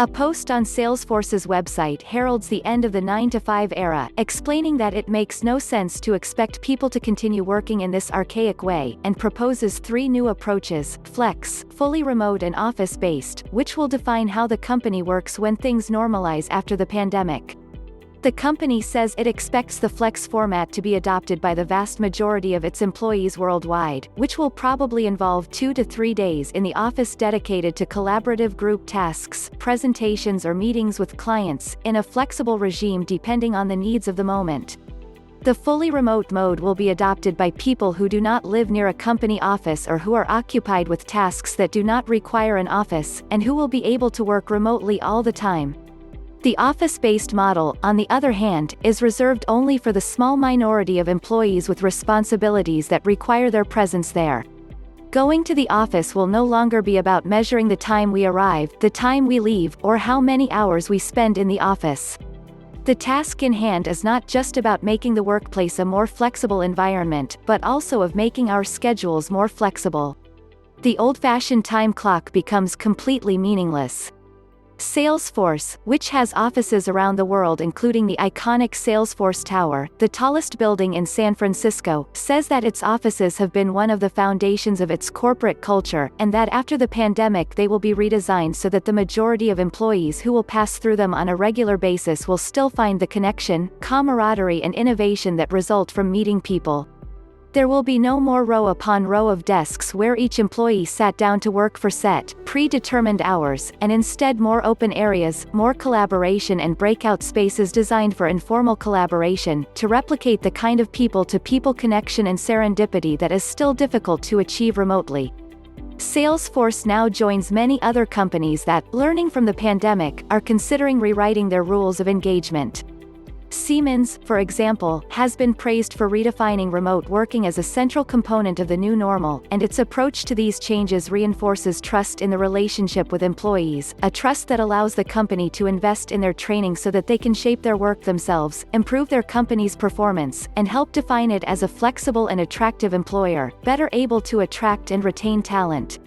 A post on Salesforce's website heralds the end of the 9-to-5 era, explaining that it makes no sense to expect people to continue working in this archaic way, and proposes 3 new approaches: flex, fully remote and office-based, which will define how the company works when things normalize after the pandemic. The company says it expects the flex format to be adopted by the vast majority of its employees worldwide, which will probably involve 2 to 3 days in the office dedicated to collaborative group tasks, presentations or meetings with clients, in a flexible regime depending on the needs of the moment. The fully remote mode will be adopted by people who do not live near a company office or who are occupied with tasks that do not require an office, and who will be able to work remotely all the time. The office-based model, on the other hand, is reserved only for the small minority of employees with responsibilities that require their presence there. Going to the office will no longer be about measuring the time we arrive, the time we leave, or how many hours we spend in the office. The task in hand is not just about making the workplace a more flexible environment, but also of making our schedules more flexible. The old-fashioned time clock becomes completely meaningless. Salesforce, which has offices around the world including the iconic Salesforce Tower, the tallest building in San Francisco, says that its offices have been one of the foundations of its corporate culture, and that after the pandemic they will be redesigned so that the majority of employees who will pass through them on a regular basis will still find the connection, camaraderie and innovation that result from meeting people. There will be no more row upon row of desks where each employee sat down to work for set, predetermined hours, and instead more open areas, more collaboration and breakout spaces designed for informal collaboration, to replicate the kind of people-to-people connection and serendipity that is still difficult to achieve remotely. Salesforce now joins many other companies that, learning from the pandemic, are considering rewriting their rules of engagement. Siemens, for example, has been praised for redefining remote working as a central component of the new normal, and its approach to these changes reinforces trust in the relationship with employees, a trust that allows the company to invest in their training so that they can shape their work themselves, improve their company's performance, and help define it as a flexible and attractive employer, better able to attract and retain talent.